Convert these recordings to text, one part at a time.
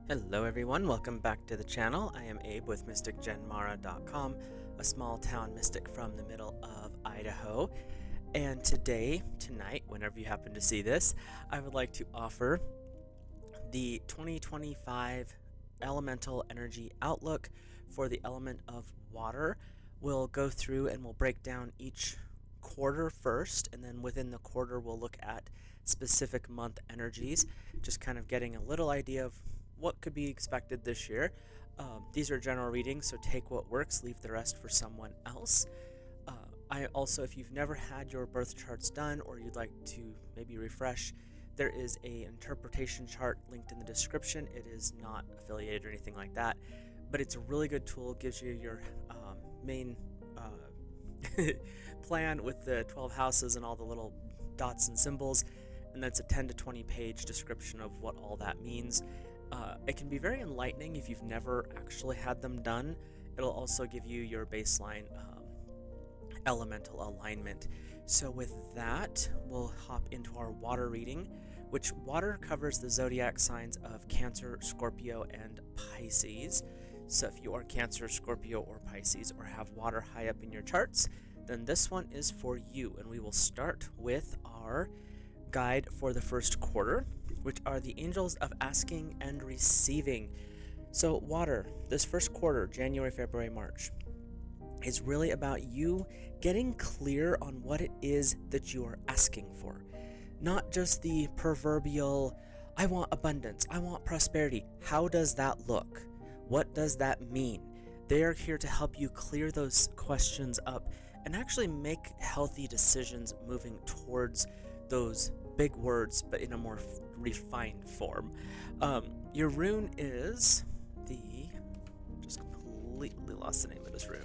Hello everyone, welcome back to the channel. I am Abe with MysticGenMara.com, a small town mystic from the middle of Idaho. And tonight, whenever you happen to see this, I would like to offer the 2025 elemental energy outlook for the element of water. We'll go through and we'll break down each quarter first, and then within the quarter we'll look at specific month energies, just kind of getting a little idea of what could be expected this year. These are general readings, so take what works, leave the rest for someone else. I also, if you've never had your birth charts done or you'd like to maybe refresh, there is an interpretation chart linked in the description. It is not affiliated or anything like that, but it's a really good tool. It gives you your main plan with the 12 houses and all the little dots and symbols, and that's a 10 to 20 page description of what all that means. It can be very enlightening if you've never actually had them done. It'll also give you your baseline elemental alignment. So with that, we'll hop into our water reading, which water covers the zodiac signs of Cancer, Scorpio, and Pisces. So if you are Cancer, Scorpio, or Pisces, or have water high up in your charts, then this one is for you. And we will start with our guide for the first quarter, which are the angels of asking and receiving. So water, this first quarter, January, February, March, is really about you getting clear on what it is that you are asking for. Not just the proverbial, I want abundance, I want prosperity. How does that look? What does that mean? They are here to help you clear those questions up and actually make healthy decisions moving towards those big words, but in a more refined form. Your rune is just completely lost the name of this rune.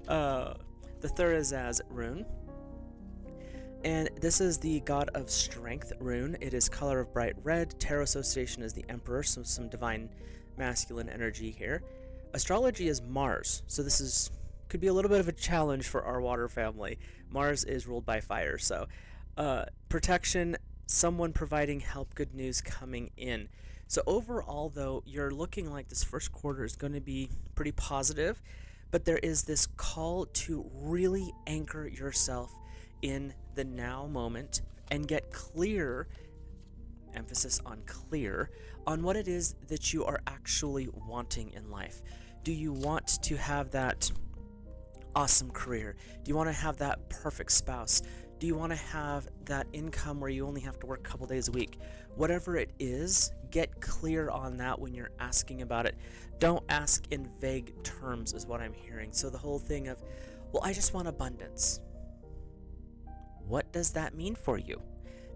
The Thurazaz rune. And this is the God of Strength rune. It is color of bright red. Tarot association is the Emperor, so some divine masculine energy here. Astrology is Mars, so this could be a little bit of a challenge for our water family. Mars is ruled by fire, so protection, someone providing help, good news coming in. So overall, though, you're looking like this first quarter is going to be pretty positive, but there is this call to really anchor yourself in the now moment and get clear, emphasis on clear, on what it is that you are actually wanting in life. Do you want to have that awesome career? Do you want to have that perfect spouse? Do you want to have that income where you only have to work a couple days a week? Whatever it is, get clear on that when you're asking about it. Don't ask in vague terms is what I'm hearing. So the whole thing of, well, I just want abundance. What does that mean for you?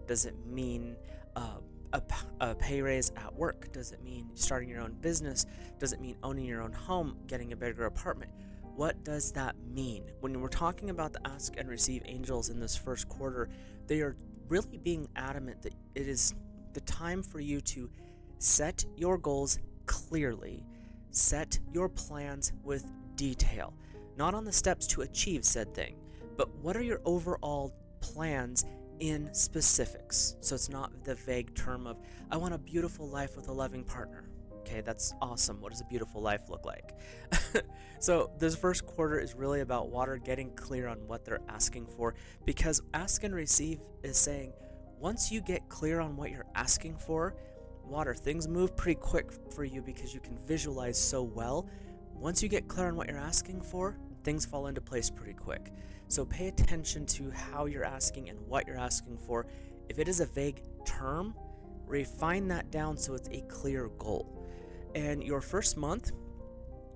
Does it mean a pay raise at work? Does it mean starting your own business? Does it mean owning your own home, getting a bigger apartment? What does that mean? When we're talking about the ask and receive angels in this first quarter, they are really being adamant that it is the time for you to set your goals clearly, set your plans with detail, not on the steps to achieve said thing, but what are your overall plans in specifics. So it's not the vague term of, I want a beautiful life with a loving partner. Okay, that's awesome. What does a beautiful life look like? So this first quarter is really about water getting clear on what they're asking for, because ask and receive is saying, once you get clear on what you're asking for, water, things move pretty quick for you because you can visualize so well. Once you get clear on what you're asking for, things fall into place pretty quick. So pay attention to how you're asking and what you're asking for. If it is a vague term, refine that down so it's a clear goal. And your first month,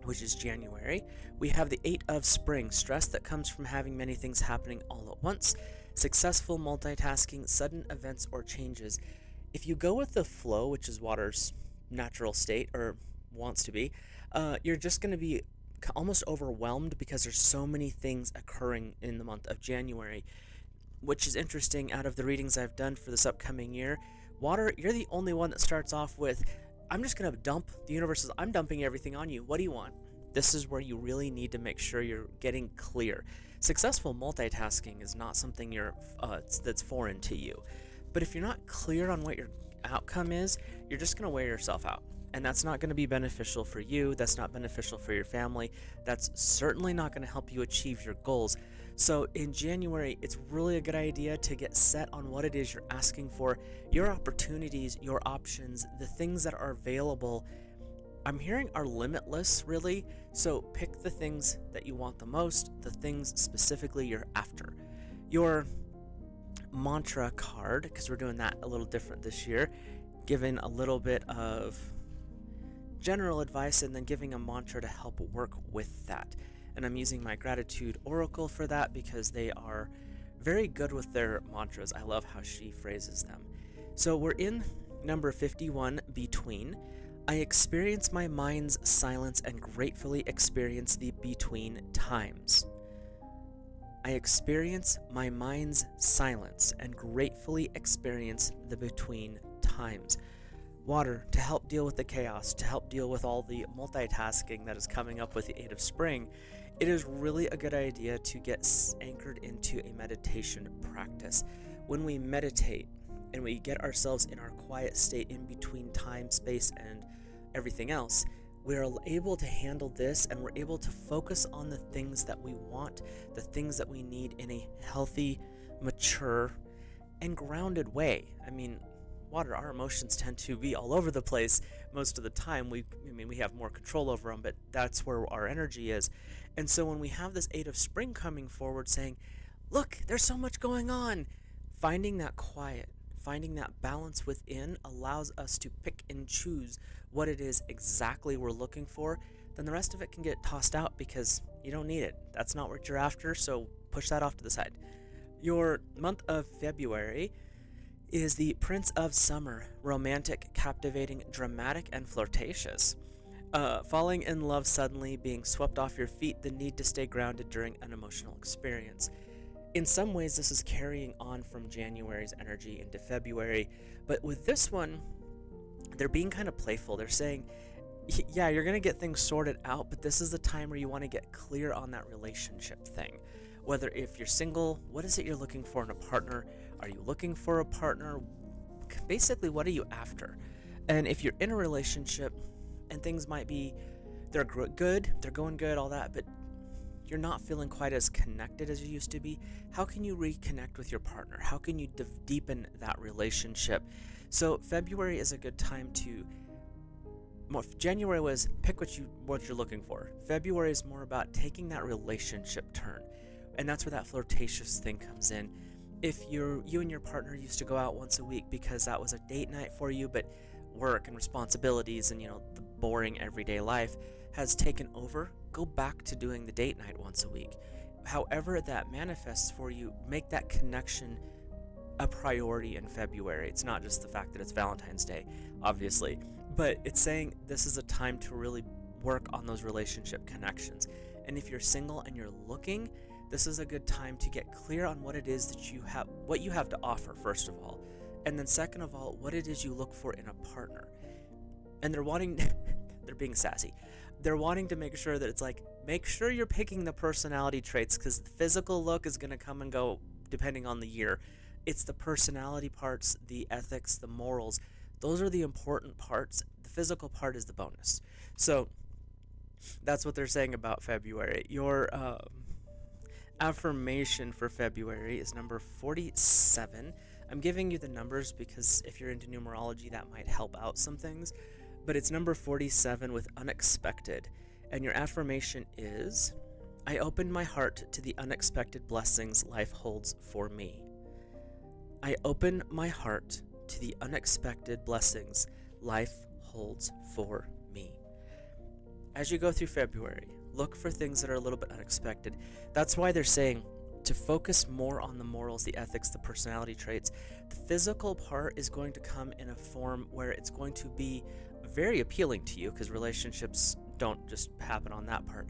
which is January, we have the 8 of Spring, stress that comes from having many things happening all at once, successful multitasking, sudden events or changes. If you go with the flow, which is water's natural state, or wants to be, you're just going to be almost overwhelmed because there's so many things occurring in the month of January, which is interesting. Out of the readings I've done for this upcoming year, water, you're the only one that starts off with, I'm just going to dump, the universe says, I'm dumping everything on you. What do you want? This is where you really need to make sure you're getting clear. Successful multitasking is not something that's foreign to you. But if you're not clear on what you're outcome is you're just going to wear yourself out. And that's not going to be beneficial for you. That's not beneficial for your family. That's certainly not going to help you achieve your goals. So in January, it's really a good idea to get set on what it is you're asking for, your opportunities, your options, the things that are available. I'm hearing are limitless, really. So pick the things that you want the most, the things specifically you're after. Your mantra card, because we're doing that a little different this year, giving a little bit of general advice and then giving a mantra to help work with that. And I'm using my gratitude oracle for that because they are very good with their mantras. I love how she phrases them. So we're in number 51, between. I experience my mind's silence and gratefully experience the between times. I experience my mind's silence and gratefully experience the between times. Water, to help deal with the chaos, to help deal with all the multitasking that is coming up with the Eight of Spring. It is really a good idea to get anchored into a meditation practice. When we meditate and we get ourselves in our quiet state in between time, space, and everything else, we are able to handle this, and we're able to focus on the things that we want, the things that we need in a healthy, mature, and grounded way. I mean, water, our emotions tend to be all over the place most of the time. We have more control over them, but that's where our energy is. And so when we have this Eight of Spring coming forward saying, look, there's so much going on, finding that quiet, finding that balance within allows us to pick and choose what it is exactly we're looking for. Then the rest of it can get tossed out because you don't need it. That's not what you're after, so push that off to the side. Your month of February is the Prince of Summer, romantic, captivating, dramatic, and flirtatious. Falling in love suddenly, being swept off your feet, the need to stay grounded during an emotional experience. In some ways, this is carrying on from January's energy into February, but with this one, they're being kind of playful. They're saying, yeah, you're going to get things sorted out, but this is the time where you want to get clear on that relationship thing. Whether if you're single, what is it you're looking for in a partner? Are you looking for a partner? Basically, what are you after? And if you're in a relationship and things might be, they're good, they're going good, all that, but you're not feeling quite as connected as you used to be, how can you reconnect with your partner? How can you deepen that relationship? So February is a good time to, January was pick what you're looking for. February is more about taking that relationship turn. And that's where that flirtatious thing comes in. If you and your partner used to go out once a week because that was a date night for you, but work and responsibilities and the boring everyday life has taken over, go back to doing the date night once a week. However that manifests for you, make that connection a priority in February. It's not just the fact that it's Valentine's Day, obviously, but it's saying this is a time to really work on those relationship connections. And if you're single and you're looking, this is a good time to get clear on what it is that you have, what you have to offer, first of all. And then second of all, what it is you look for in a partner. And they're being sassy. They're wanting to make sure that it's like, make sure you're picking the personality traits, because the physical look is going to come and go depending on the year. It's the personality parts, the ethics, the morals. Those are the important parts. The physical part is the bonus. So that's what they're saying about February. Your affirmation for February is number 47. I'm giving you the numbers because if you're into numerology, that might help out some things. But it's number 47 with unexpected. And your affirmation is, I open my heart to the unexpected blessings life holds for me. I open my heart to the unexpected blessings life holds for me. As you go through February, look for things that are a little bit unexpected. That's why they're saying to focus more on the morals, the ethics, the personality traits. The physical part is going to come in a form where it's going to be very appealing to you, because relationships don't just happen on that part.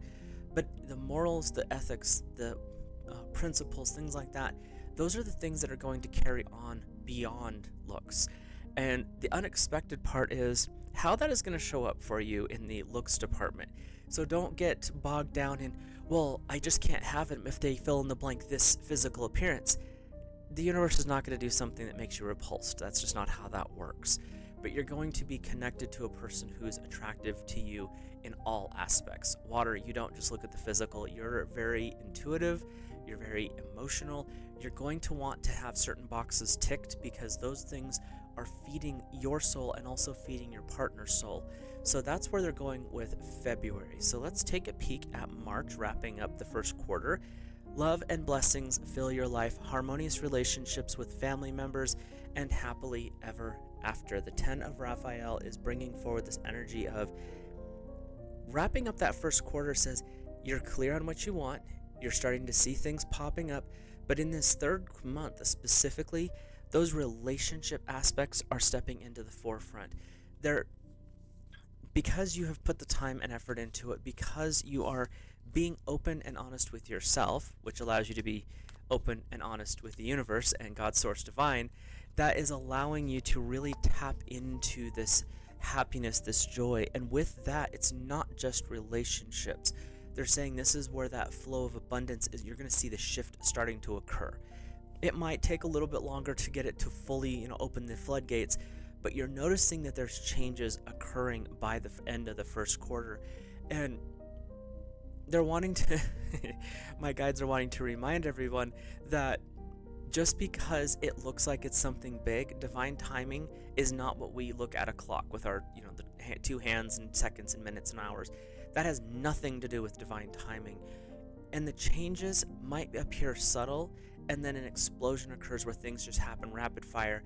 But the morals, the ethics, the principles, things like that, those are the things that are going to carry on beyond looks. And the unexpected part is how that is going to show up for you in the looks department. So don't get bogged down in, well, I just can't have them if they fill in the blank this physical appearance. the universe is not going to do something that makes you repulsed. That's just not how that works. But you're going to be connected to a person who's attractive to you in all aspects. Water, you don't just look at the physical. You're very intuitive. You're very emotional. You're going to want to have certain boxes ticked because those things are feeding your soul and also feeding your partner's soul. So that's where they're going with February. So let's take a peek at March, wrapping up the first quarter. Love and blessings fill your life, harmonious relationships with family members, and happily ever after. The 10 of Raphael is bringing forward this energy of wrapping up that first quarter. Says you're clear on what you want, you're starting to see things popping up, but in this third month specifically, those relationship aspects are stepping into the forefront. They're because you have put the time and effort into it, because you are being open and honest with yourself, which allows you to be open and honest with the universe and God's source divine, that is allowing you to really tap into this happiness, this joy. And with that, it's not just relationships. They're saying this is where that flow of abundance is. You're going to see the shift starting to occur. It might take a little bit longer to get it to fully, open the floodgates, but you're noticing that there's changes occurring by the end of the first quarter. And they're wanting to, my guides are wanting to remind everyone that just because it looks like it's something big, divine timing is not what we look at a clock with our, the two hands and seconds and minutes and hours. That has nothing to do with divine timing. And the changes might appear subtle, and then an explosion occurs where things just happen rapid fire.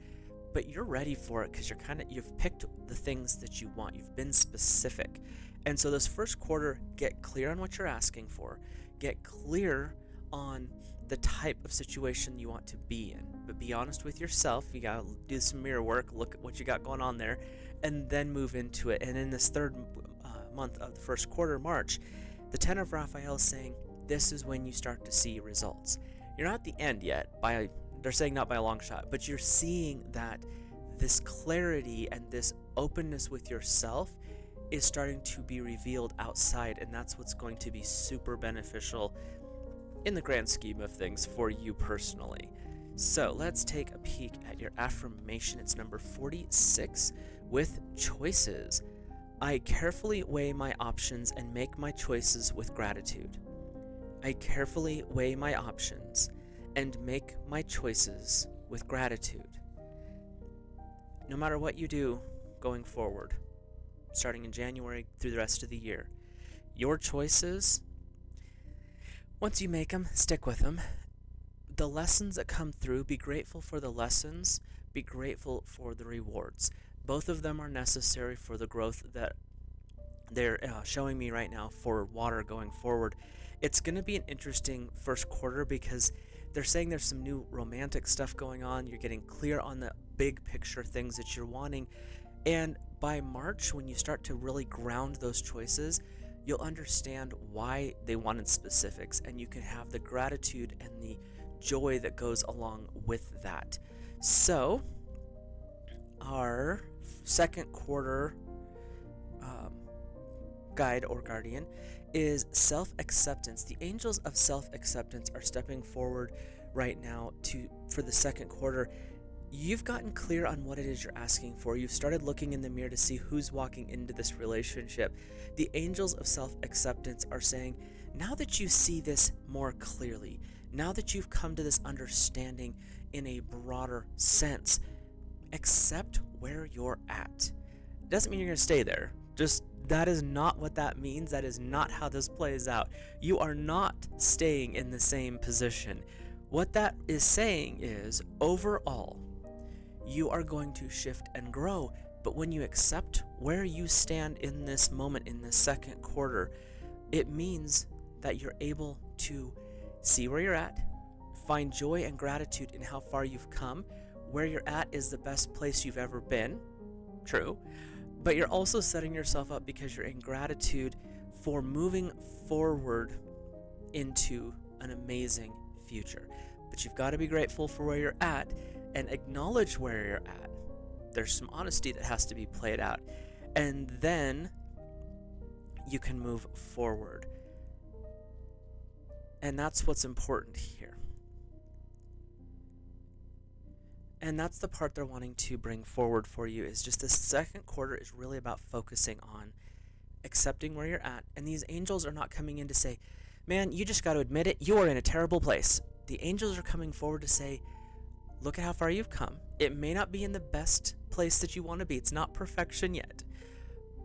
But you're ready for it because you've picked the things that you want. You've been specific. And so this first quarter, get clear on what you're asking for. Get clear on the type of situation you want to be in. But be honest with yourself. You got to do some mirror work, look at what you got going on there, and then move into it. And in this third month of the first quarter, March, the 10 of Raphael is saying this is when you start to see results. You're not at the end yet. They're saying not by a long shot, but you're seeing that this clarity and this openness with yourself is starting to be revealed outside, and that's what's going to be super beneficial in the grand scheme of things for you personally. So let's take a peek at your affirmation. It's number 46 with choices. I carefully weigh my options and make my choices with gratitude. I carefully weigh my options and make my choices with gratitude. No matter what you do going forward, starting in January through the rest of the year, your choices, once you make them, stick with them. The lessons that come through, be grateful for the lessons, be grateful for the rewards. Both of them are necessary for the growth that they're showing me right now for water going forward. It's going to be an interesting first quarter because they're saying there's some new romantic stuff going on. You're getting clear on the big picture things that you're wanting. And by March, when you start to really ground those choices, you'll understand why they wanted specifics, and you can have the gratitude and the joy that goes along with that. So, our second quarter guide or guardian is self-acceptance. The angels of self-acceptance are stepping forward right now for the second quarter. You've gotten clear on what it is you're asking for. You've started looking in the mirror to see who's walking into this relationship. The angels of self-acceptance are saying, now that you see this more clearly, now that you've come to this understanding in a broader sense, accept where you're at. Doesn't mean you're going to stay there. That is not what that means. That is not how this plays out. You are not staying in the same position. What that is saying is, overall, you are going to shift and grow. But when you accept where you stand in this moment, in this second quarter, it means that you're able to see where you're at, find joy and gratitude in how far you've come. Where you're at is the best place you've ever been. True. But you're also setting yourself up because you're in gratitude for moving forward into an amazing future. But you've got to be grateful for where you're at and acknowledge where you're at. There's some honesty that has to be played out. And then you can move forward. And that's what's important here. And that's the part they're wanting to bring forward for you, is just this second quarter is really about focusing on accepting where you're at. And these angels are not coming in to say, man, you just got to admit it, you are in a terrible place. The angels are coming forward to say, look at how far you've come. It may not be in the best place that you want to be. It's not perfection yet.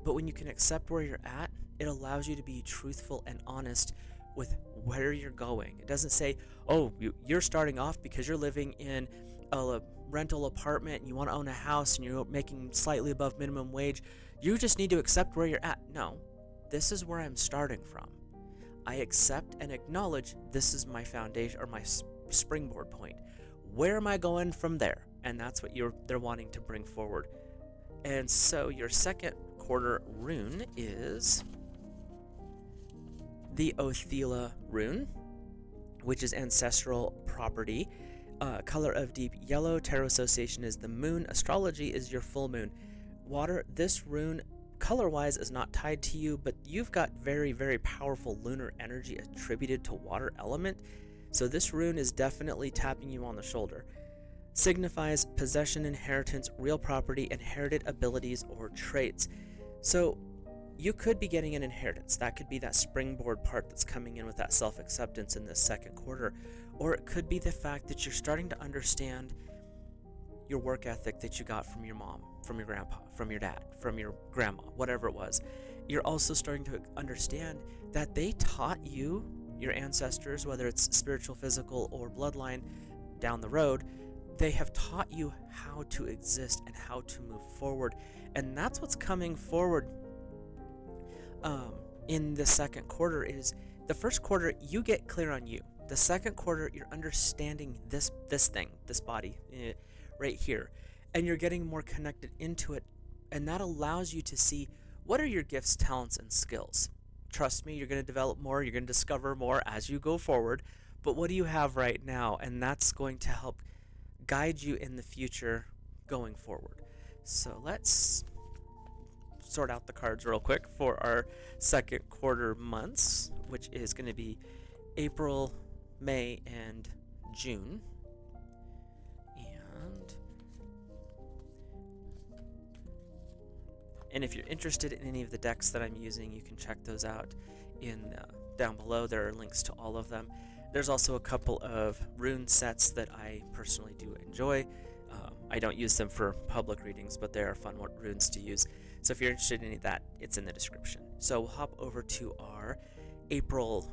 But when you can accept where you're at, it allows you to be truthful and honest with where you're going. It doesn't say, oh, you're starting off because you're living in a rental apartment and you want to own a house and you're making slightly above minimum wage. You just need to accept where you're at. No, this is where I'm starting from. I accept and acknowledge this is my foundation, or my springboard point. Where am I going from there? And that's what they're wanting to bring forward. And so your second quarter rune is the Othila rune, which is ancestral property. Color of deep yellow. Tarot association is the moon. Astrology is your full moon. Water, this rune color-wise is not tied to you, but you've got very, very powerful lunar energy attributed to water element. So this rune is definitely tapping you on the shoulder. Signifies possession, inheritance, real property, inherited abilities, or traits. So you could be getting an inheritance. That could be that springboard part that's coming in with that self-acceptance in this second quarter. Or it could be the fact that you're starting to understand your work ethic that you got from your mom, from your grandpa, from your dad, from your grandma, whatever it was. You're also starting to understand that they taught you, your ancestors, whether it's spiritual, physical, or bloodline down the road, they have taught you how to exist and how to move forward. And that's what's coming forward in the second quarter. Is the first quarter, you get clear on you. The second quarter, you're understanding this thing, this body right here, and you're getting more connected into it, and that allows you to see what are your gifts, talents, and skills. Trust me, you're going to develop more, you're going to discover more as you go forward, but what do you have right now? And that's going to help guide you in the future going forward. So let's sort out the cards real quick for our second quarter months, which is going to be April, May, and June. And if you're interested in any of the decks that I'm using, you can check those out down below. There are links to all of them. There's also a couple of rune sets that I personally do enjoy. I don't use them for public readings, but they are fun runes to use. So if you're interested in any of that, it's in the description. So we'll hop over to our April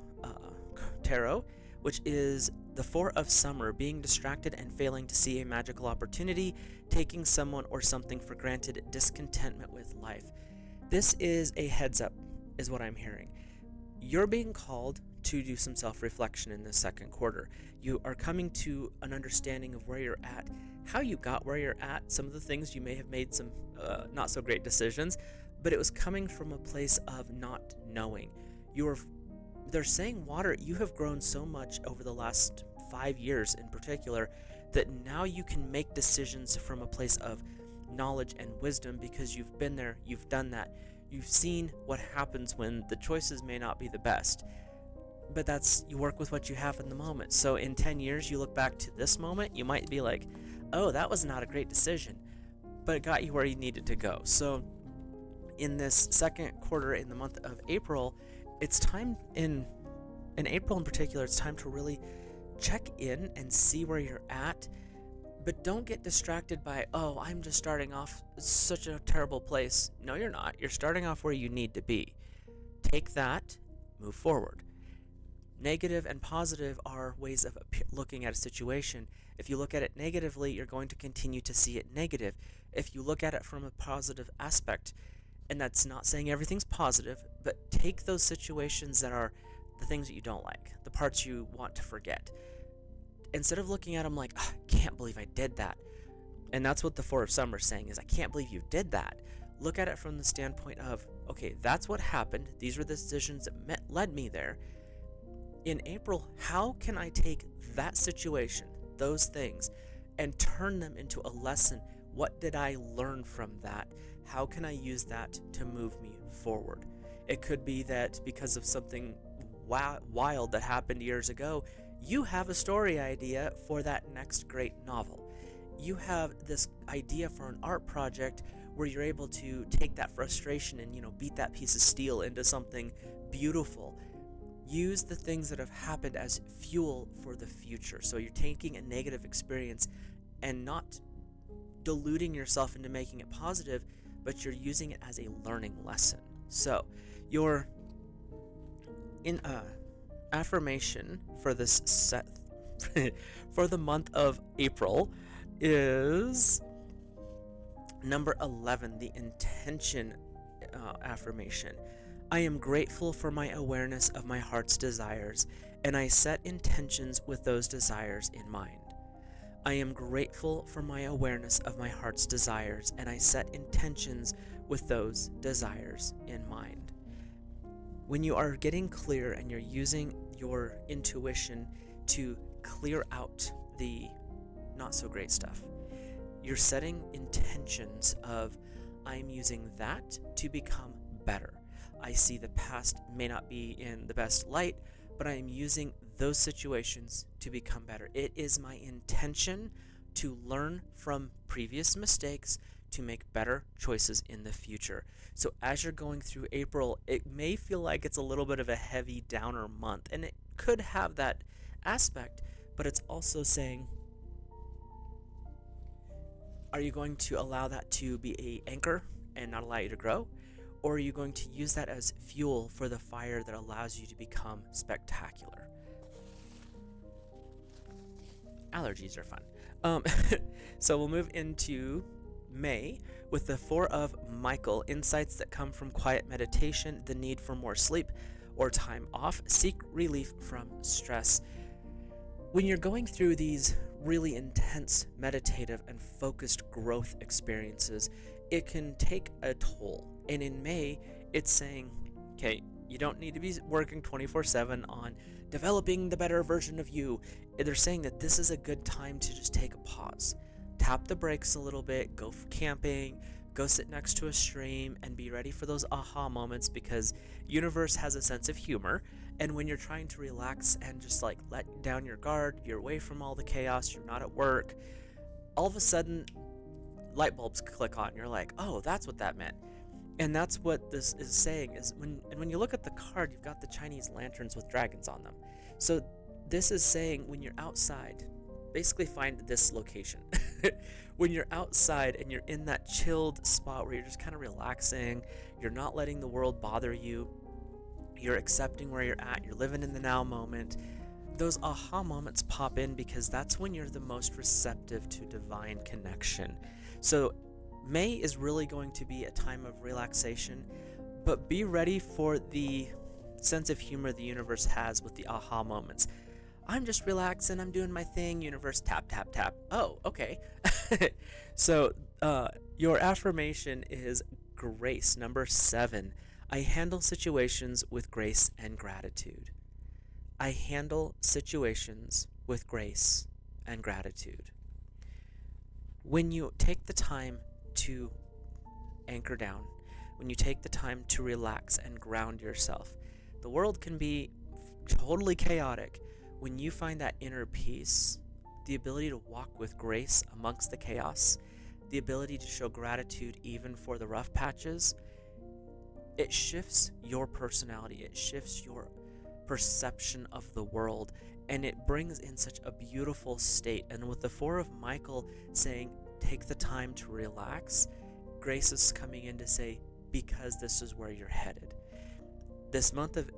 tarot, which is the Four of Summer, being distracted and failing to see a magical opportunity, taking someone or something for granted, discontentment with life. This is a heads up, is what I'm hearing. You're being called to do some self-reflection in this second quarter. You are coming to an understanding of where you're at, how you got where you're at, some of the things you may have made some not so great decisions, but it was coming from a place of not knowing. They're saying, water, you have grown so much over the last 5 years in particular, that now you can make decisions from a place of knowledge and wisdom, because you've been there, you've done that, you've seen what happens when the choices may not be the best. But you work with what you have in the moment. So in 10 years, you look back to this moment, you might be like, oh, that was not a great decision, but it got you where you needed to go. So in this second quarter, in the month of April, it's time in April in particular, it's time to really check in and see where you're at, but don't get distracted by, oh, I'm just starting off such a terrible place. No, you're not. You're starting off where you need to be. Take that, move forward. Negative and positive are ways of looking at a situation. If you look at it negatively, you're going to continue to see it negative. If you look at it from a positive aspect, and that's not saying everything's positive, but take those situations that are the things that you don't like, the parts you want to forget. Instead of looking at them like, oh, I can't believe I did that. And that's what the Four of Summer is saying, is I can't believe you did that. Look at it from the standpoint of, okay, that's what happened. These were the decisions that led me there. In April, how can I take that situation, those things, and turn them into a lesson? What did I learn from that? How can I use that to move me forward? It could be that because of something wild that happened years ago, you have a story idea for that next great novel. you have this idea for an art project where you're able to take that frustration and, beat that piece of steel into something beautiful. Use the things that have happened as fuel for the future. So you're taking a negative experience and not diluting yourself into making it positive, but you're using it as a learning lesson. So your affirmation for this set for the month of April is number 11, the intention affirmation. I am grateful for my awareness of my heart's desires, and I set intentions with those desires in mind. I am grateful for my awareness of my heart's desires, and I set intentions with those desires in mind. When you are getting clear and you're using your intuition to clear out the not so great stuff, you're setting intentions of, I'm using that to become better. I see the past may not be in the best light, but I am using those situations to become better. It is my intention to learn from previous mistakes to make better choices in the future. So as you're going through April, it may feel like it's a little bit of a heavy downer month, and it could have that aspect, but it's also saying, are you going to allow that to be an anchor and not allow you to grow? Or are you going to use that as fuel for the fire that allows you to become spectacular? Allergies are fun. So we'll move into May with the Four of Michael, insights that come from quiet meditation, the need for more sleep or time off, seek relief from stress. When you're going through these really intense meditative and focused growth experiences, it can take a toll. And in May, it's saying, okay, you don't need to be working 24/7 on developing the better version of you. They're saying that this is a good time to just take a pause, tap the brakes a little bit, go camping, go sit next to a stream, and be ready for those aha moments, because universe has a sense of humor. And when you're trying to relax and just like let down your guard, you're away from all the chaos, you're not at work, all of a sudden light bulbs click on. You're like, oh, that's what that meant. And that's what this is saying, is when you look at the card, you've got the Chinese lanterns with dragons on them. So this is saying, when you're outside, basically find this location. When you're outside and you're in that chilled spot where you're just kind of relaxing, you're not letting the world bother you, you're accepting where you're at, you're living in the now moment, those aha moments pop in, because that's when you're the most receptive to divine connection. So May is really going to be a time of relaxation, but be ready for the sense of humor the universe has with the aha moments. I'm just relaxing, I'm doing my thing, universe, tap, tap, tap. Oh, okay. So your affirmation is grace, number 7. I handle situations with grace and gratitude. I handle situations with grace and gratitude. When you take the time to anchor down, when you take the time to relax and ground yourself, the world can be totally chaotic. When you find that inner peace, the ability to walk with grace amongst the chaos, the ability to show gratitude even for the rough patches, it shifts your personality, it shifts your perception of the world, and it brings in such a beautiful state. And with the Four of Michael saying, take the time to relax, grace is coming in to say, because this is where you're headed. This month of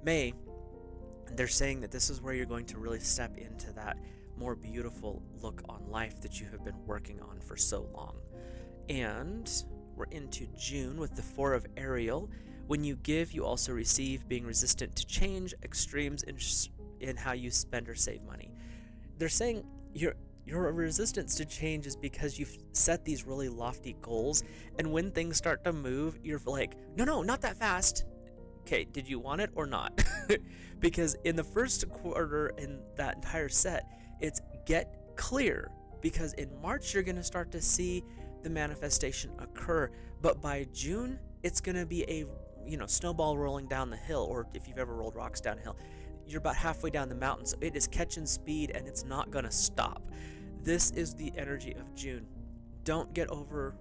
May, they're saying that this is where you're going to really step into that more beautiful look on life that you have been working on for so long. And we're into June with the Four of Ariel. When you give, you also receive, being resistant to change, extremes in how you spend or save money. They're saying your resistance to change is because you've set these really lofty goals, and when things start to move, you're like, no, not that fast. Okay, did you want it or not? Because in the first quarter in that entire set, it's get clear, because in March you're going to start to see the manifestation occur, but by June it's going to be a snowball rolling down the hill, or if you've ever rolled rocks downhill, you're about halfway down the mountain, so it is catching speed and it's not going to stop. This is the energy of June. Don't get over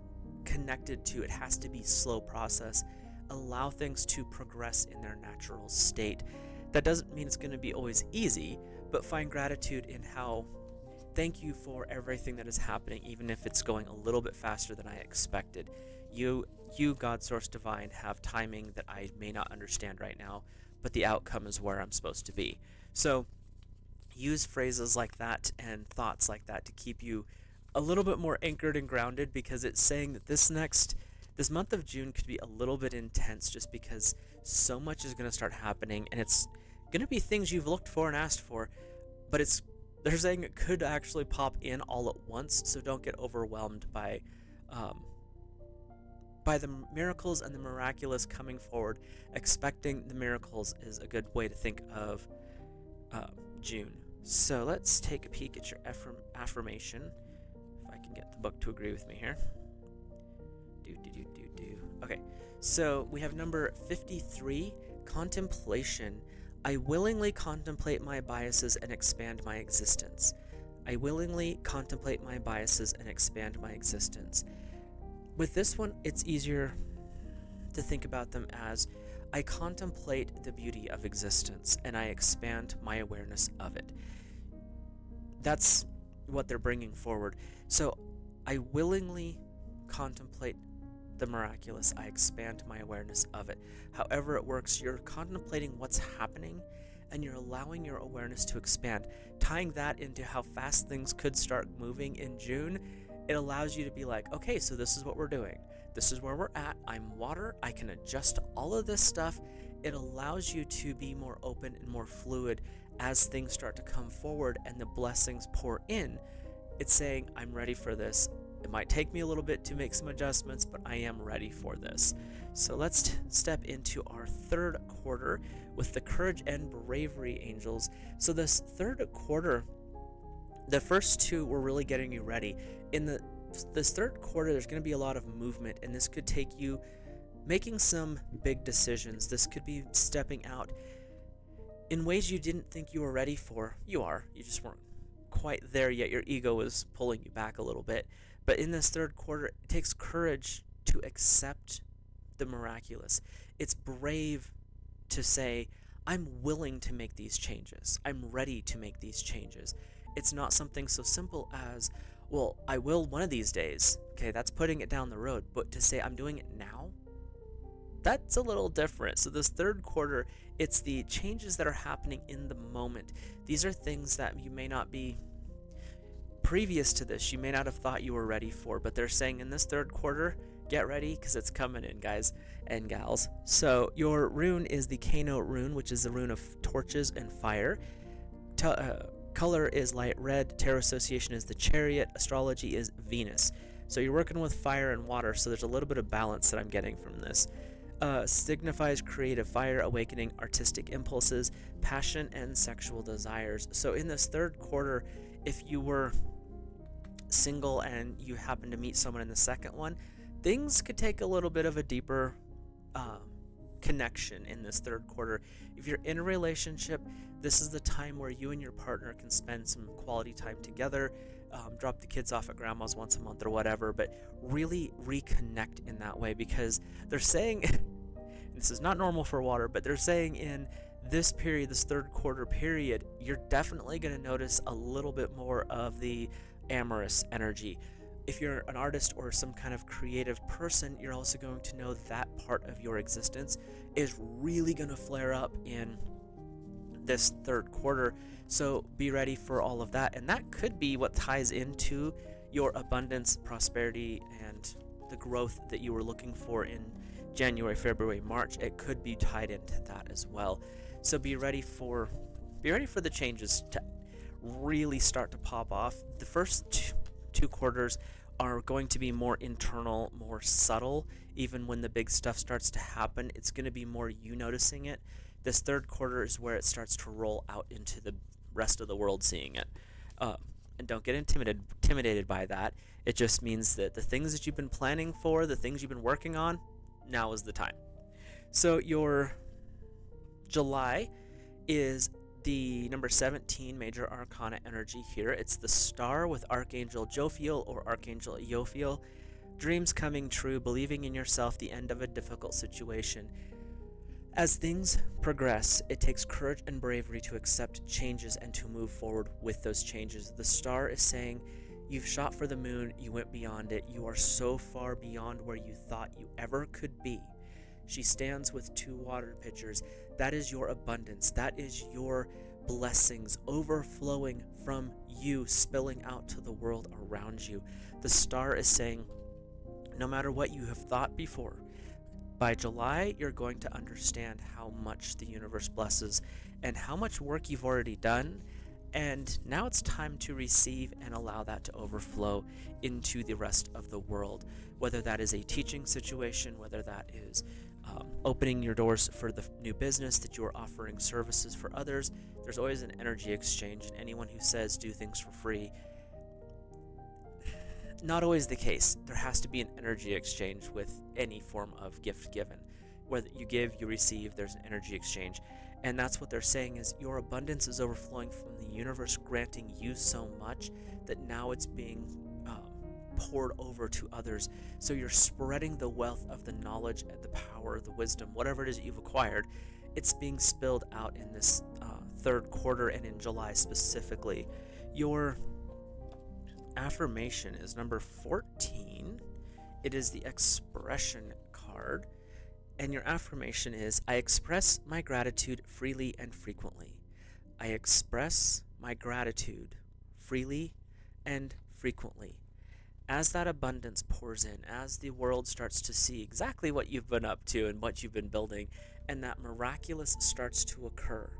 connected to it. Has to be slow process. Allow things to progress in their natural state. That doesn't mean it's going to be always easy, but find gratitude in how thank you for everything that is happening, even if it's going a little bit faster than I expected. You, God Source Divine, have timing that I may not understand right now, but the outcome is where I'm supposed to be. So use phrases like that and thoughts like that to keep you a little bit more anchored and grounded, because it's saying that this month of June could be a little bit intense just because so much is going to start happening, and it's going to be things you've looked for and asked for, but they're saying it could actually pop in all at once, so don't get overwhelmed by the miracles and the miraculous coming forward. Expecting the miracles is a good way to think of June. So let's take a peek at your affirmation. If I can get the book to agree with me here. Okay, so we have number 53, contemplation. I willingly contemplate my biases and expand my existence. I willingly contemplate my biases and expand my existence. With this one, it's easier to think about them as I contemplate the beauty of existence and I expand my awareness of it. That's what they're bringing forward. So I willingly contemplate the miraculous. I expand my awareness of it. However it works, you're contemplating what's happening and you're allowing your awareness to expand. Tying that into how fast things could start moving in June, it allows you to be like, okay, so this is what we're doing. This is where we're at. I'm water. I can adjust all of this stuff. It allows you to be more open and more fluid as things start to come forward and the blessings pour in. It's saying, I'm ready for this. It might take me a little bit to make some adjustments, but I am ready for this. So let's step into our third quarter with the courage and bravery angels. So this third quarter, the first two were really getting you ready. In this third quarter, there's going to be a lot of movement, and this could take you making some big decisions. This could be stepping out in ways you didn't think you were ready for. You are. You just weren't quite there yet. Your ego was pulling you back a little bit. But in this third quarter, it takes courage to accept the miraculous. It's brave to say, I'm willing to make these changes. I'm ready to make these changes. It's not something so simple as, well, I will one of these days. Okay, that's putting it down the road. But to say, I'm doing it now, that's a little different. So this third quarter, it's the changes that are happening in the moment. These are things that you may not be previous to this, you may not have thought you were ready for, but they're saying in this third quarter, get ready because it's coming in, guys and gals. So your rune is the Kano rune, which is the rune of torches and fire. Color is light red. Tarot association is the Chariot. Astrology is Venus. So you're working with fire and water, so there's a little bit of balance that I'm getting from this. Signifies creative fire, awakening artistic impulses, passion, and sexual desires. So in this third quarter, if you were single and you happen to meet someone in the second one, things could take a little bit of a deeper connection in this third quarter. If you're in a relationship, this is the time where you and your partner can spend some quality time together, drop the kids off at grandma's once a month or whatever, but really reconnect in that way, because they're saying, this is not normal for water, but they're saying in this period, this third quarter period, you're definitely going to notice a little bit more of the amorous energy. If you're an artist or some kind of creative person, you're also going to know that part of your existence is really going to flare up in this third quarter. So be ready for all of that. And that could be what ties into your abundance, prosperity, and the growth that you were looking for in January, February, March. It could be tied into that as well. So be ready for the changes to really start to pop off. The first two quarters are going to be more internal, more subtle. Even when the big stuff starts to happen, it's going to be more you noticing it. This third quarter is where it starts to roll out into the rest of the world seeing it. And don't get intimidated by that. It just means that the things that you've been planning for, the things you've been working on, now is the time. So your July is the number 17 major arcana energy here. It's the star with Archangel Jophiel or Archangel Iophiel. Dreams coming true, believing in yourself, the end of a difficult situation. As things progress, it takes courage and bravery to accept changes and to move forward with those changes. The star is saying, you've shot for the moon, you went beyond it, you are so far beyond where you thought you ever could be. She stands with 2 water pitchers. That is your abundance. That is your blessings overflowing from you, spilling out to the world around you. The star is saying, no matter what you have thought before, by July, you're going to understand how much the universe blesses and how much work you've already done. And now it's time to receive and allow that to overflow into the rest of the world, whether that is a teaching situation, whether that is opening your doors for the new business that you are offering services for others. There's always an energy exchange, and anyone who says do things for free, not always the case. There has to be an energy exchange with any form of gift given. Whether you give, you receive, there's an energy exchange. And that's what they're saying is your abundance is overflowing from the universe, granting you so much that now it's being poured over to others. So you're spreading the wealth of the knowledge and the power, the wisdom, whatever it is that you've acquired. It's being spilled out in this third quarter and in July specifically. Your affirmation is number 14. It is the expression card. And your affirmation is, I express my gratitude freely and frequently. I express my gratitude freely and frequently. As that abundance pours in, as the world starts to see exactly what you've been up to and what you've been building, and that miraculous starts to occur,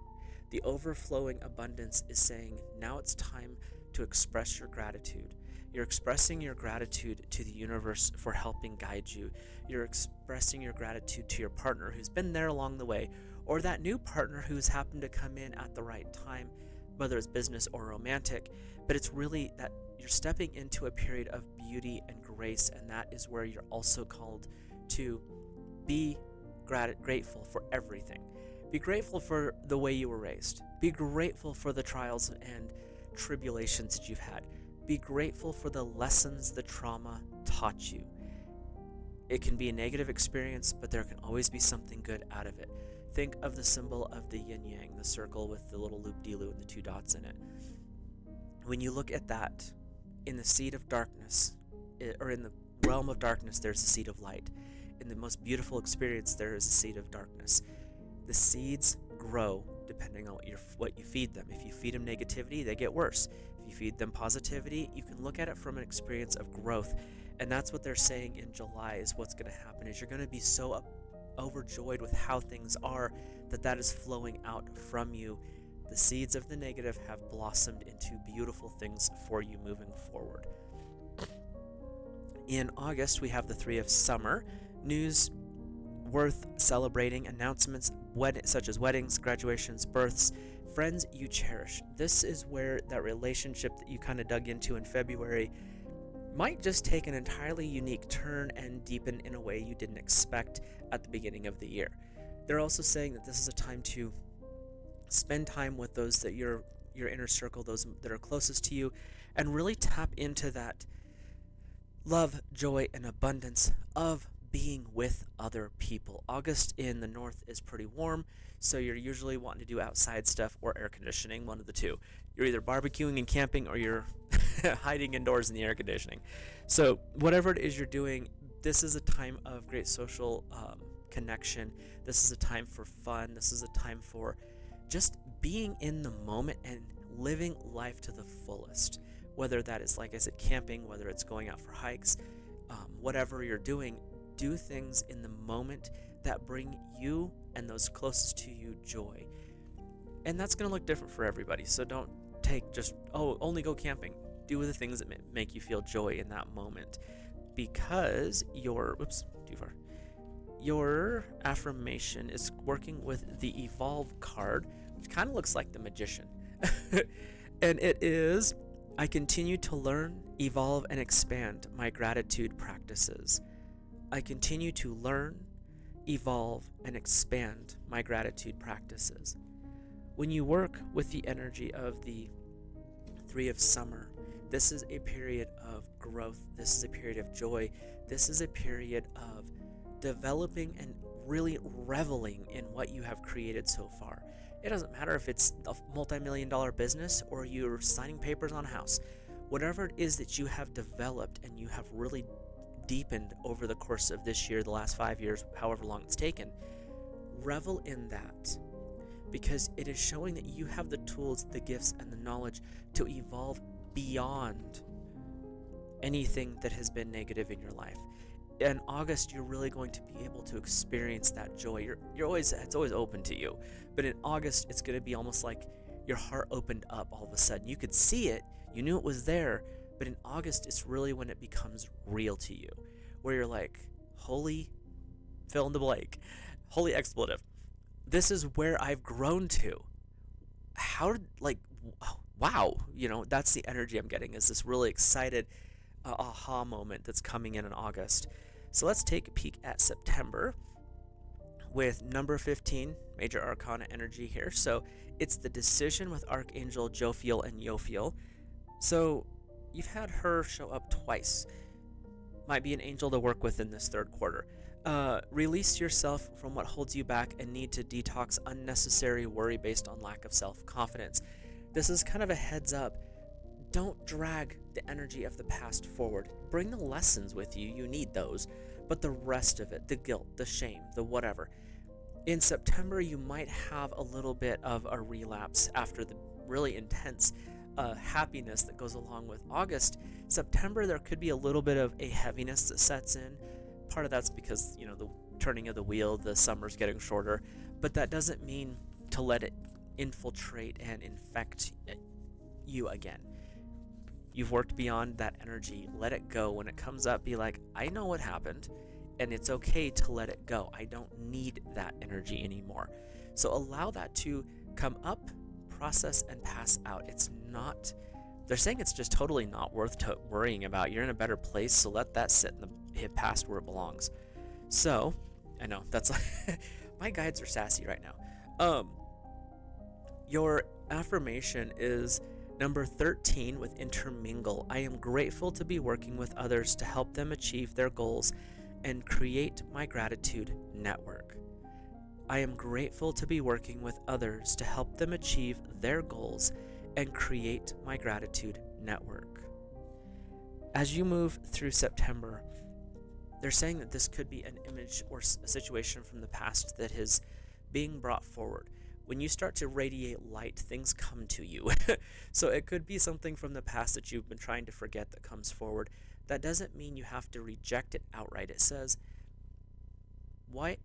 the overflowing abundance is saying, now it's time to express your gratitude. You're expressing your gratitude to the universe for helping guide you. You're expressing your gratitude to your partner who's been there along the way, or that new partner who's happened to come in at the right time, whether it's business or romantic. But it's really that you're stepping into a period of beauty and grace, and that is where you're also called to be grateful for everything. Be grateful for the way you were raised. Be grateful for the trials and tribulations that you've had. Be grateful for the lessons the trauma taught you. It can be a negative experience, but there can always be something good out of it. Think of the symbol of the yin yang, the circle with the little loop-de-loo and the 2 dots in it. When you look at that, in the seed of darkness, or in the realm of darkness, there's a seed of light. In the most beautiful experience, there is a seed of darkness. The seeds grow depending on what you feed them. If you feed them negativity, they get worse. If you feed them positivity, you can look at it from an experience of growth. And that's what they're saying in July is what's going to happen is you're going to be so overjoyed with how things are that is flowing out from you. The seeds of the negative have blossomed into beautiful things for you moving forward. In August, we have the 3 of summer. News worth celebrating, announcements such as weddings, graduations, births, friends you cherish. This is where that relationship that you kind of dug into in February might just take an entirely unique turn and deepen in a way you didn't expect at the beginning of the year. They're also saying that this is a time to spend time with those that your inner circle, those that are closest to you, and really tap into that love, joy, and abundance of being with other people. August in the north is pretty warm, so you're usually wanting to do outside stuff or air conditioning, one of the two. You're either barbecuing and camping or you're hiding indoors in the air conditioning. So whatever it is you're doing, this is a time of great social connection. This is a time for fun. This is a time for just being in the moment and living life to the fullest. Whether that is, like I said, camping, whether it's going out for hikes, whatever you're doing, do things in the moment that bring you and those closest to you joy. And that's going to look different for everybody. So don't take just, only go camping. Do the things that make you feel joy in that moment. Because your affirmation is working with the Evolve card, which kind of looks like the Magician. And it is, I continue to learn, evolve, and expand my gratitude practices. I continue to learn, evolve, and expand my gratitude practices. When you work with the energy of the Three of Summer, this is a period of growth. This is a period of joy. This is a period of developing and really reveling in what you have created so far. It doesn't matter if it's a multi-million-dollar business or you're signing papers on a house. Whatever it is that you have developed and you have really deepened over the course of this year, the last 5 years, however long it's taken, revel in that, because it is showing that you have the tools, the gifts, and the knowledge to evolve beyond anything that has been negative in your life. In August, you're really going to be able to experience that joy. It's always open to you, but in August, it's going to be almost like your heart opened up all of a sudden. You could see it, you knew it was there, but in August, it's really when it becomes real to you, where you're like, holy, fill in the blank, holy expletive. This is where I've grown to. Wow, that's the energy I'm getting, is this really excited aha moment that's coming in August. So let's take a peek at September with number 15, major arcana energy here. So it's the decision with Archangel Jophiel and Yophiel. So you've had her show up twice. Might be an angel to work with in this third quarter. Release yourself from what holds you back and need to detox unnecessary worry based on lack of self-confidence. This is kind of a heads up. Don't drag the energy of the past forward. Bring the lessons with you. You need those. But the rest of it, the guilt, the shame, the whatever. In September, you might have a little bit of a relapse after the really intense happiness that goes along with August. September, there could be a little bit of a heaviness that sets in. Part of that's because, the turning of the wheel, the summer's getting shorter. But that doesn't mean to let it infiltrate and infect you again. You've worked beyond that energy. Let it go. When it comes up, be like, I know what happened, and it's okay to let it go. I don't need that energy anymore. So allow that to come up, process, and pass out. They're saying it's just totally not worth worrying about. You're in a better place, so let that sit in the past where it belongs. So, I know, that's my guides are sassy right now. Your affirmation is number 13 with intermingle. I am grateful to be working with others to help them achieve their goals and create my gratitude network. I am grateful to be working with others to help them achieve their goals and create my gratitude network. As you move through September, they're saying that this could be an image or a situation from the past that is being brought forward. When you start to radiate light, things come to you. So it could be something from the past that you've been trying to forget that comes forward. That doesn't mean you have to reject it outright. It says, why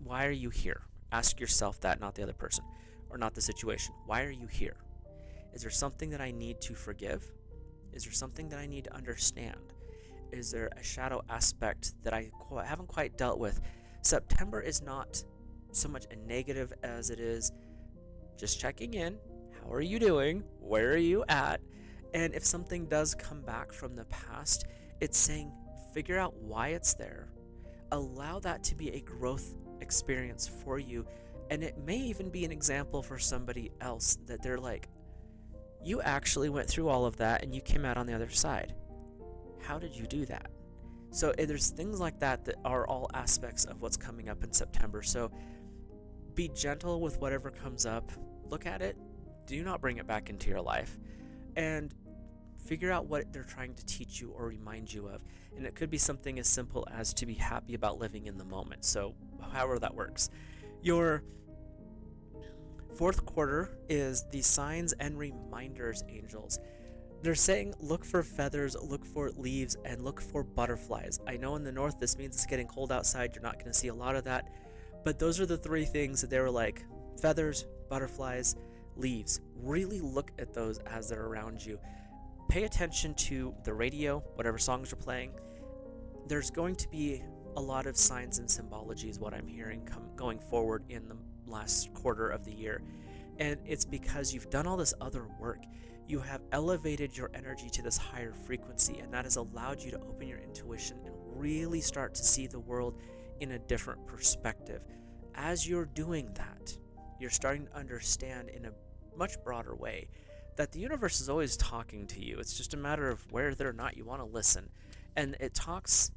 are you here? Ask yourself that, not the other person, or not the situation. Why are you here? Is there something that I need to forgive? Is there something that I need to understand? Is there a shadow aspect that I haven't quite dealt with? September is not so much a negative as it is just checking in. How are you doing? Where are you at? And if something does come back from the past, it's saying figure out why it's there. Allow that to be a growth experience for you. And it may even be an example for somebody else that they're like, you actually went through all of that and you came out on the other side. How did you do that? So there's things like that that are all aspects of what's coming up in September. So be gentle with whatever comes up. Look at it. Do not bring it back into your life. And figure out what they're trying to teach you or remind you of. And it could be something as simple as to be happy about living in the moment. So however that works. Your fourth quarter is the signs and reminders angels. They're saying look for feathers, look for leaves, and look for butterflies. I know in the north this means it's getting cold outside. You're not going to see a lot of that. But those are the three things that they were like, feathers, butterflies, leaves. Really look at those as they're around you. Pay attention to the radio, whatever songs you're playing. There's going to be a lot of signs and symbology is what I'm hearing going forward in the last quarter of the year. And it's because you've done all this other work. You have elevated your energy to this higher frequency, and that has allowed you to open your intuition and really start to see the world in a different perspective. As you're doing that, you're starting to understand in a much broader way that the universe is always talking to you. It's just a matter of whether or not you want to listen. And it talks,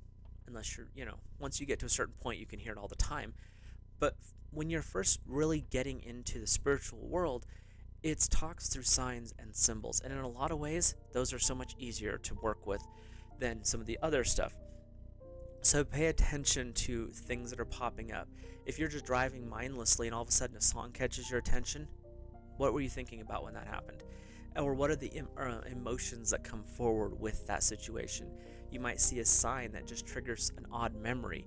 unless you're, once you get to a certain point, you can hear it all the time. But when you're first really getting into the spiritual world, it talks through signs and symbols. And in a lot of ways, those are so much easier to work with than some of the other stuff. So pay attention to things that are popping up. If you're just driving mindlessly and all of a sudden a song catches your attention, what were you thinking about when that happened? Or what are the emotions that come forward with that situation? You might see a sign that just triggers an odd memory.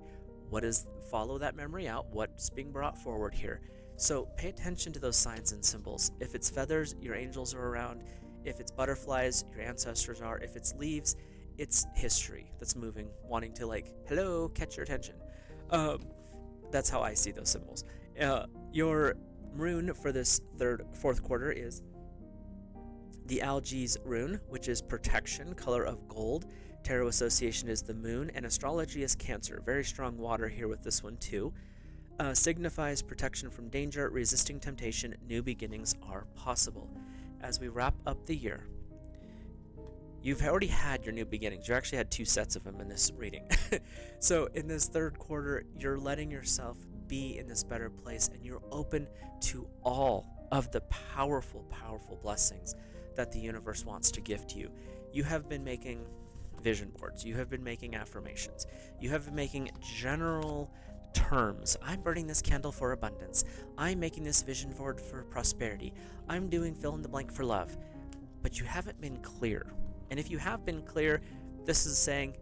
Follow that memory out? What's being brought forward here? So pay attention to those signs and symbols. If it's feathers, your angels are around. If it's butterflies, your ancestors are. If it's leaves, it's history that's moving, wanting to hello, catch your attention. That's how I see those symbols. Your rune for this fourth quarter is the Algae's rune, which is protection, color of gold. Tarot association is the moon, and astrology is Cancer. Very strong water here with this one too. Signifies protection from danger, resisting temptation, new beginnings are possible. As we wrap up the year, you've already had your new beginnings. You actually had 2 sets of them in this reading. So in this third quarter, you're letting yourself be in this better place, and you're open to all of the powerful, powerful blessings that the universe wants to gift you. You have been making vision boards. You have been making affirmations. You have been making general terms. I'm burning this candle for abundance. I'm making this vision board for prosperity. I'm doing fill in the blank for love. But you haven't been clear. And if you have been clear, this is saying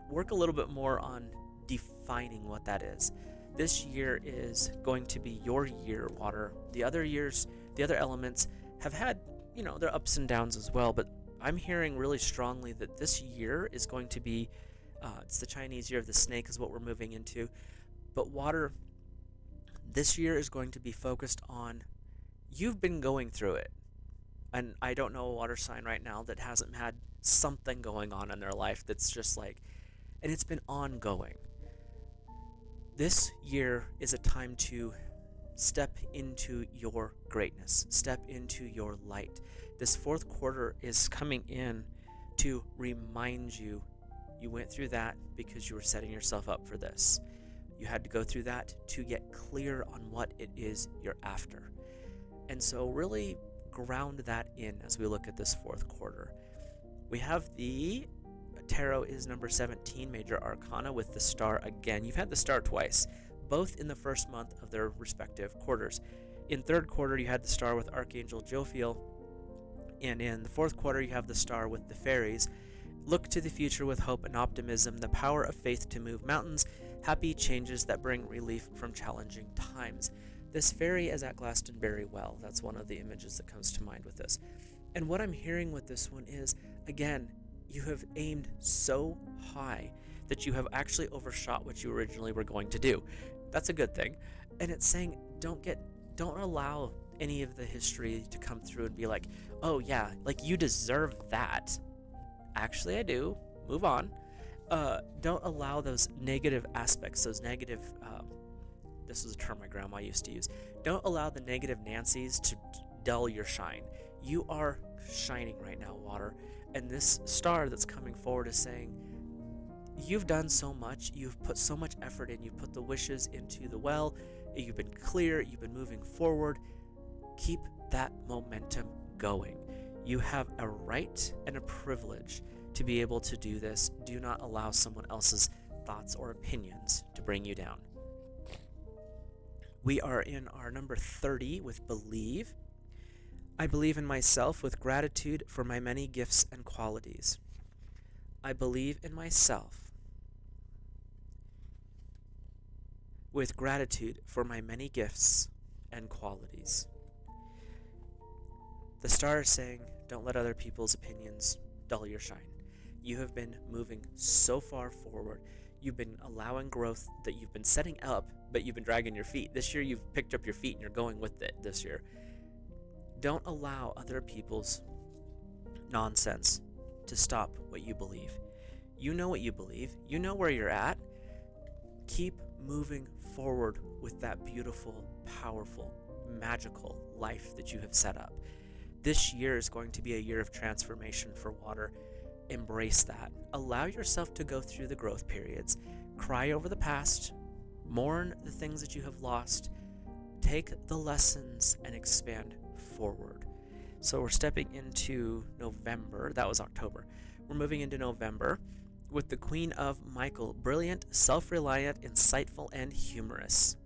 work a little bit more on defining what that is. This year is going to be your year, water. The other years, the other elements have had, their ups and downs as well, but I'm hearing really strongly that this year is going to be, it's the Chinese year of the snake is what we're moving into. But water, this year is going to be focused on, you've been going through it. And I don't know a water sign right now that hasn't had something going on in their life that's just and it's been ongoing. This year is a time to step into your greatness, step into your light. This fourth quarter is coming in to remind you went through that because you were setting yourself up for this. You had to go through that to get clear on what it is you're after. And so really ground that in as we look at this fourth quarter. We have the tarot is number 17, Major Arcana, with the star again. You've had the star twice, both in the first month of their respective quarters. In third quarter, you had the star with Archangel Jophiel, and in the fourth quarter, you have the star with the fairies. Look to the future with hope and optimism, the power of faith to move mountains, happy changes that bring relief from challenging times. This fairy is at Glastonbury Well. That's one of the images that comes to mind with this. And what I'm hearing with this one is, again, you have aimed so high that you have actually overshot what you originally were going to do. That's a good thing. And it's saying don't allow any of the history to come through and be like, oh yeah, you deserve that. Actually, I do. Move on. Don't allow those negative aspects, those negative, this is a term my grandma used to use. Don't allow the negative Nancys to dull your shine. You are shining right now, water. And this star that's coming forward is saying, you've done so much, you've put so much effort in, you've put the wishes into the well, you've been clear, you've been moving forward. Keep that momentum going. You have a right and a privilege to be able to do this. Do not allow someone else's thoughts or opinions to bring you down. We are in our number 30 with Believe. I believe in myself with gratitude for my many gifts and qualities. I believe in myself with gratitude for my many gifts and qualities. The star is saying, don't let other people's opinions dull your shine. You have been moving so far forward. You've been allowing growth that you've been setting up, but you've been dragging your feet. This year, you've picked up your feet and you're going with it this year. Don't allow other people's nonsense to stop what you believe. You know what you believe. You know where you're at. Keep moving forward with that beautiful, powerful magical life that you have set up. This year is going to be a year of transformation for water. Embrace that. Allow yourself to go through the growth periods. Cry over the past. Mourn the things that you have lost. Take the lessons and expand forward. So we're stepping into November. That was October. We're moving into November with the Queen of Michael. Brilliant, self-reliant, insightful, and humorous.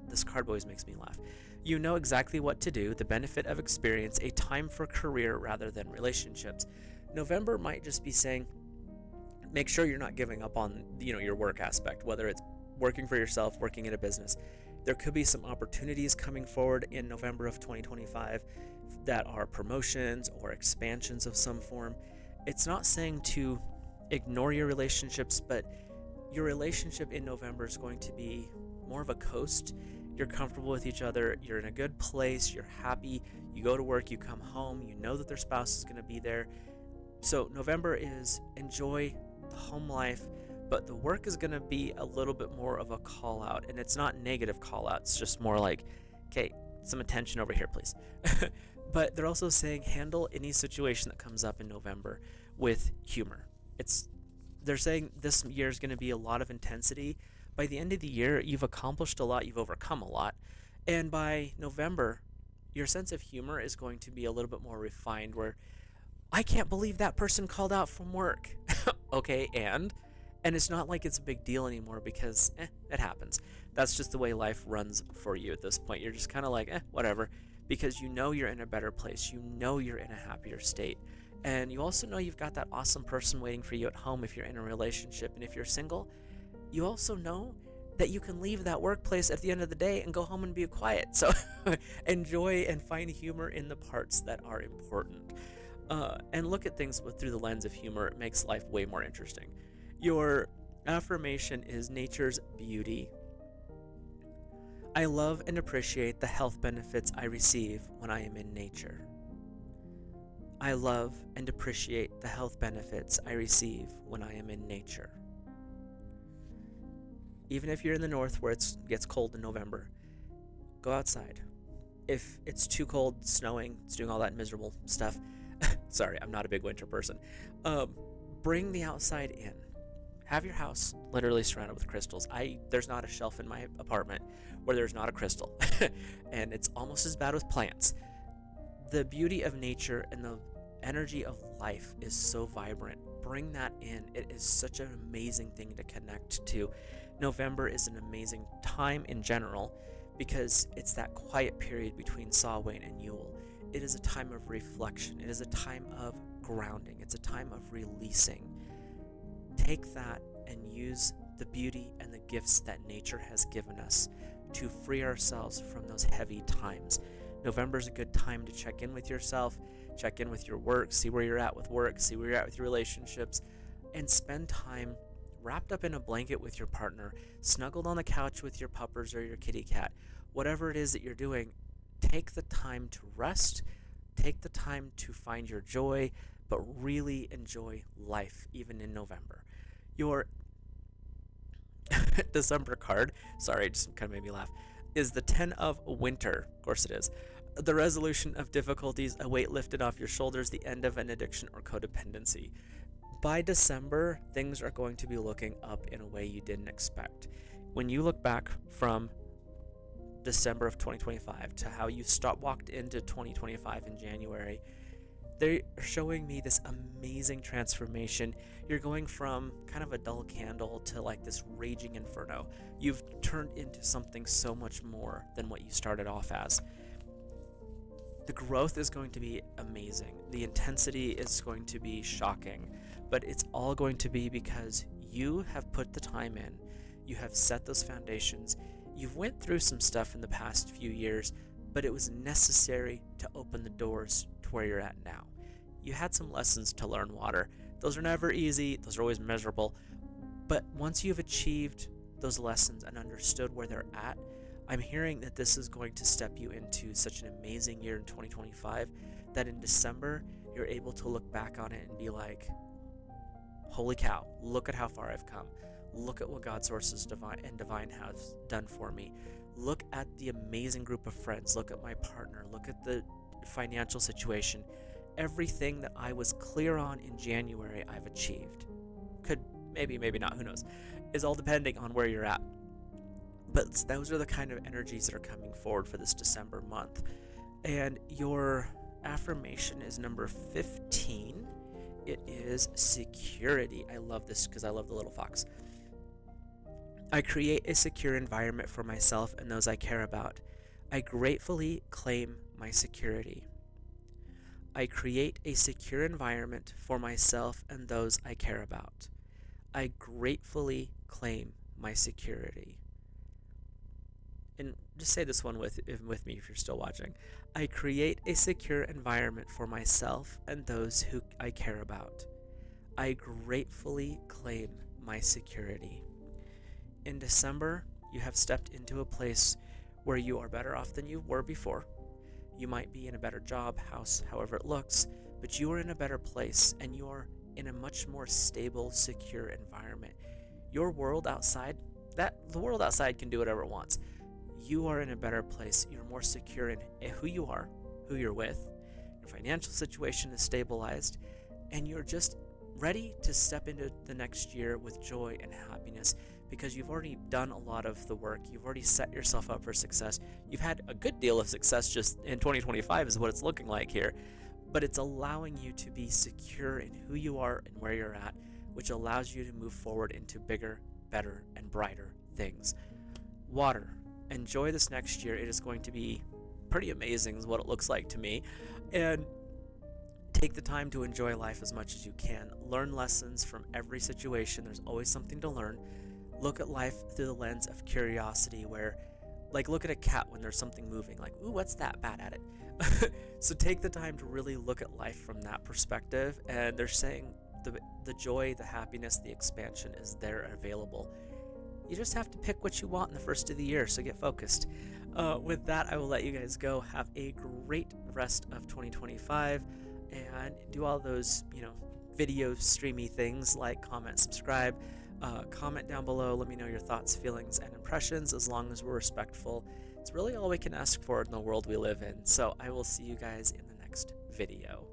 This card always makes me laugh. You know exactly what to do, the benefit of experience, a time for career rather than relationships. November might just be saying, make sure you're not giving up on, your work aspect, whether it's working for yourself, working in a business. There could be some opportunities coming forward in November of 2025 that are promotions or expansions of some form. It's not saying to ignore your relationships, but your relationship in November is going to be more of a coast. You're comfortable with each other, you're in a good place, you're happy, you go to work, you come home, you know that their spouse is going to be there. So November is enjoy the home life, but the work is going to be a little bit more of a call out, and it's not negative call out, it's just more like, okay, some attention over here, please. But they're also saying handle any situation that comes up in November with humor. They're saying this year is going to be a lot of intensity. By the end of the year, you've accomplished a lot, you've overcome a lot, and by November, your sense of humor is going to be a little bit more refined, where I can't believe that person called out from work. Okay, and it's not like it's a big deal anymore, because it happens. That's just the way life runs for you at this point. You're just kind of like, whatever, because you know you're in a better place, you know you're in a happier state, and you also know you've got that awesome person waiting for you at home if you're in a relationship. And if you're single, you also know that you can leave that workplace at the end of the day and go home and be quiet. So enjoy and find humor in the parts that are important. And look at things through the lens of humor. It makes life way more interesting. Your affirmation is nature's beauty. I love and appreciate the health benefits I receive when I am in nature. I love and appreciate the health benefits I receive when I am in nature. Even if you're in the north where it gets cold in November, go outside. If it's too cold, snowing, it's doing all that miserable stuff. Sorry, I'm not a big winter person. Bring the outside in. Have your house literally surrounded with crystals. There's not a shelf in my apartment where there's not a crystal. And it's almost as bad with plants. The beauty of nature and the energy of life is so vibrant. Bring that in. It is such an amazing thing to connect to. November is an amazing time in general because it's that quiet period between Samhain and Yule. It is a time of reflection. It is a time of grounding. It's a time of releasing. Take that and use the beauty and the gifts that nature has given us to free ourselves from those heavy times. November is a good time to check in with yourself, check in with your work, see where you're at with work, see where you're at with your relationships, and spend time wrapped up in a blanket with your partner, snuggled on the couch with your puppers or your kitty cat. Whatever it is that you're doing, take the time to rest, take the time to find your joy, but really enjoy life, even in November. Your December card, sorry, it just kind of made me laugh, is the 10 of Winter. Of course it is. The resolution of difficulties, a weight lifted off your shoulders, the end of an addiction or codependency. By December, things are going to be looking up in a way you didn't expect. When you look back from December of 2025 to how you walked into 2025 in January, they're showing me this amazing transformation. You're going from kind of a dull candle to like this raging inferno. You've turned into something so much more than what you started off as. The growth is going to be amazing. The intensity is going to be shocking, but it's all going to be because you have put the time in. You have set those foundations. You've went through some stuff in the past few years, but it was necessary to open the doors to where you're at now. You had some lessons to learn, Water. Those are never easy. Those are always miserable. But once you've achieved those lessons and understood where they're at, I'm hearing that this is going to step you into such an amazing year in 2025 that in December, you're able to look back on it and be like, holy cow, look at how far I've come. Look at what God sources divine has done for me. Look at the amazing group of friends. Look at my partner. Look at the financial situation. Everything that I was clear on in January, I've achieved. Could maybe, maybe not, who knows? Is all depending on where you're at. But those are the kind of energies that are coming forward for this December month. And your affirmation is number 15. It is security. I love this because I love the little fox. I create a secure environment for myself and those I care about. I gratefully claim my security. I create a secure environment for myself and those I care about. I gratefully claim my security. And just say this one with me if you're still watching. I create a secure environment for myself and those who I care about. I gratefully claim my security. In December, you have stepped into a place where you are better off than you were before. You might be in a better job, house, however it looks, but you are in a better place and you are in a much more stable, secure environment. Your world outside, the world outside can do whatever it wants. You are in a better place. You're more secure in who you are, who you're with. Your financial situation is stabilized, and you're just ready to step into the next year with joy and happiness because you've already done a lot of the work. You've already set yourself up for success. You've had a good deal of success just in 2025 is what it's looking like here, but it's allowing you to be secure in who you are and where you're at, which allows you to move forward into bigger, better, and brighter things. Water. Enjoy this next year. It is going to be pretty amazing is what it looks like to me. And take the time to enjoy life as much as you can. Learn lessons from every situation. There's always something to learn. Look at life through the lens of curiosity where, like, look at a cat when there's something moving. Like, ooh, what's that? Bad at it. So take the time to really look at life from that perspective. And they're saying the joy, the happiness, the expansion is there and available. You just have to pick what you want in the first of the year, so get focused. With that, I will let you guys go. Have a great rest of 2025 and do all those, video streamy things like comment, subscribe, comment down below. Let me know your thoughts, feelings, and impressions as long as we're respectful. It's really all we can ask for in the world we live in. So I will see you guys in the next video.